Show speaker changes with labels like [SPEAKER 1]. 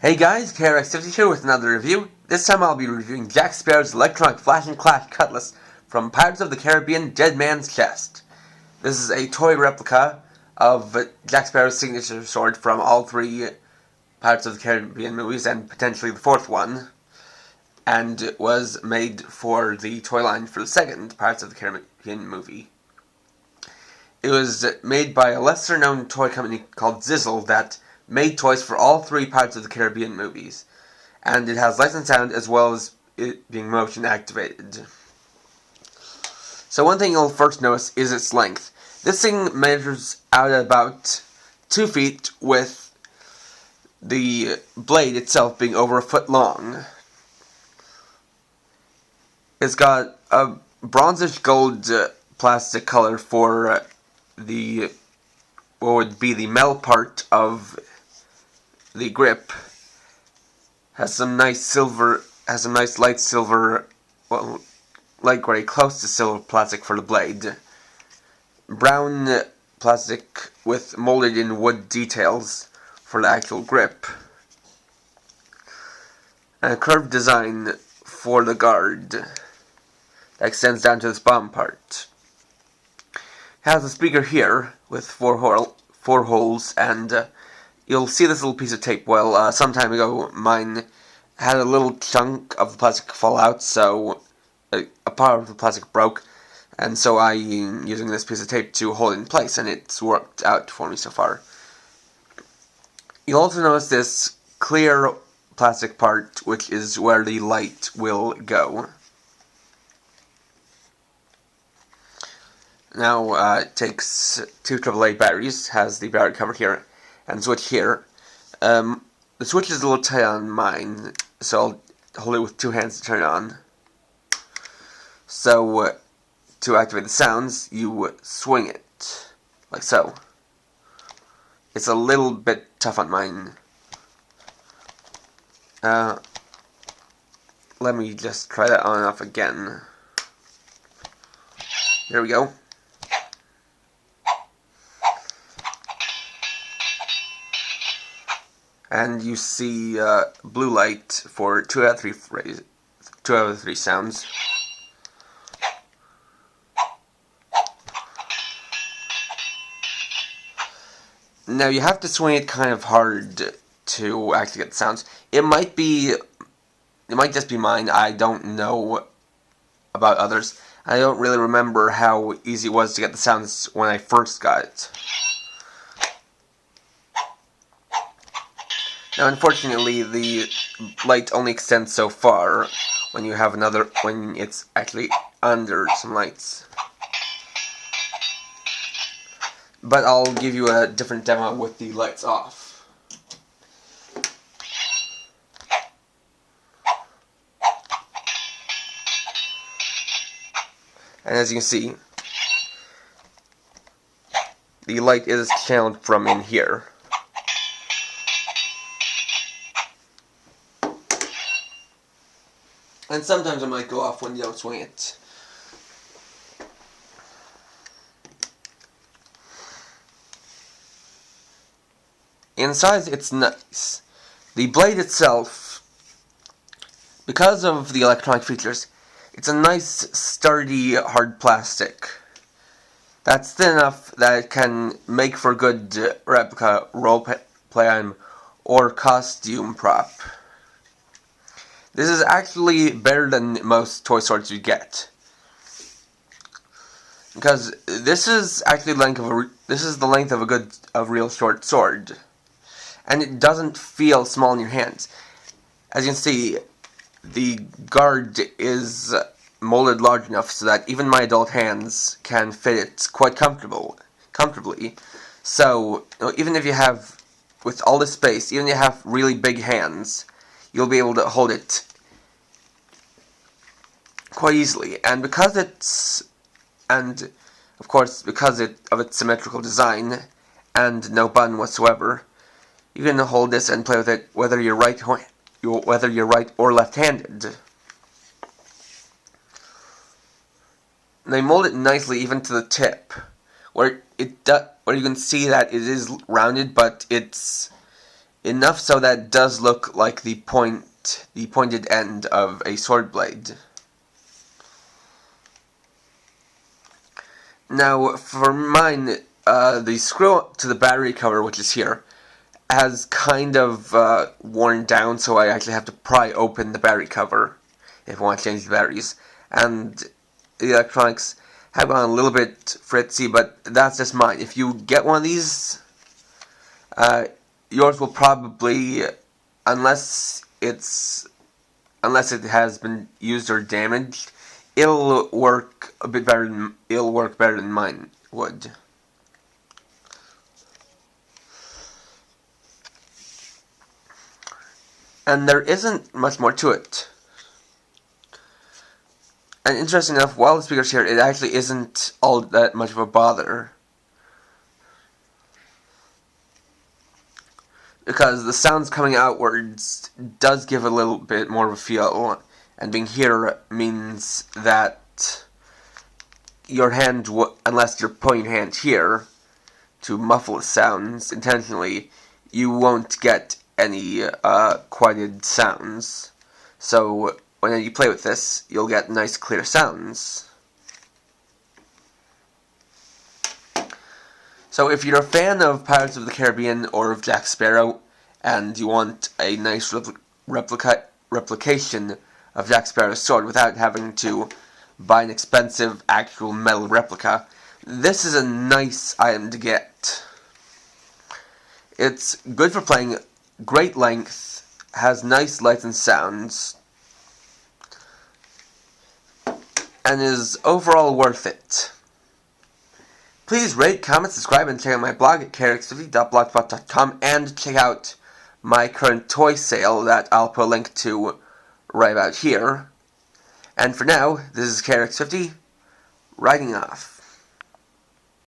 [SPEAKER 1] Hey guys, KRX50 here with another review. This time I'll be reviewing Jack Sparrow's electronic flash and clash Cutlass from Pirates of the Caribbean Dead Man's Chest. This is a toy replica of Jack Sparrow's signature sword from all three Pirates of the Caribbean movies and potentially the fourth one, and was made for the toy line for the second Pirates of the Caribbean movie. It was made by a lesser known toy company called Zizzle that made toys for all three Pirates of the Caribbean movies, and it has licensed sound as well as it being motion activated. So one thing you'll first notice is its length. This thing measures out at about 2 feet, with the blade itself being over a foot long. It's got a bronzish gold plastic color for the what would be the metal part of the grip. Has some nice light silver, well, light gray, close to silver plastic for the blade. Brown plastic with molded in wood details for the actual grip. And a curved design for the guard that extends down to this bottom part. It has a speaker here with four holes, and you'll see this little piece of tape. Well, some time ago, mine had a little chunk of the plastic fall out, so a part of the plastic broke, and so I'm using this piece of tape to hold it in place, and it's worked out for me so far. You'll also notice this clear plastic part, which is where the light will go. Now, it takes two AAA batteries, has the battery cover here, and switch here. The switch is a little tight on mine, so I'll hold it with two hands to turn it on. So, to activate the sounds, you swing it, like so. It's a little bit tough on mine. Let me just try that on and off again. There we go. And you see blue light for two out of three sounds. Now you have to swing it kind of hard to actually get the sounds. It might just be mine. I don't know about others. I don't really remember how easy it was to get the sounds when I first got it. Now, unfortunately, the light only extends so far when it's actually under some lights. But I'll give you a different demo with the lights off. And as you can see, the light is channeled from in here. And sometimes it might go off when you don't swing it. Inside, it's nice. The blade itself, because of the electronic features, it's a nice, sturdy, hard plastic. That's thin enough that it can make for a good replica roleplay item or costume prop. This is actually better than most toy swords you get, because this is actually the length of a real short sword, and it doesn't feel small in your hands. As you can see, the guard is molded large enough so that even my adult hands can fit it quite comfortably. So even if you have, with all this space, even if you have really big hands, you'll be able to hold it quite easily. And because of its symmetrical design and no button whatsoever, you can hold this and play with it whether you're right or left-handed. They mold it nicely even to the tip, where you can see that it is rounded, but it's enough so that it does look like the pointed end of a sword blade. Now, for mine, the screw to the battery cover, which is here, has kind of worn down, so I actually have to pry open the battery cover if I want to change the batteries. And the electronics have gone a little bit fritzy, but that's just mine. If you get one of these, yours will probably, unless it has been used or damaged, it'll work a bit better. It'll work better than mine would. And there isn't much more to it. And interesting enough, while the speaker's here, it actually isn't all that much of a bother. Because the sounds coming outwards does give a little bit more of a feel, and being here means that your hand, unless you're putting your hand here to muffle the sounds intentionally, you won't get any quieted sounds. So when you play with this, you'll get nice clear sounds. So if you're a fan of Pirates of the Caribbean or of Jack Sparrow, and you want a nice replication of Jack Sparrow's sword without having to buy an expensive actual metal replica, this is a nice item to get. It's good for playing, great length, has nice lights and sounds, and is overall worth it. Please rate, comment, subscribe, and check out my blog at characters50.blogspot.com, and check out my current toy sale that I'll put a link to right about here. And for now, this is Characters50, writing off.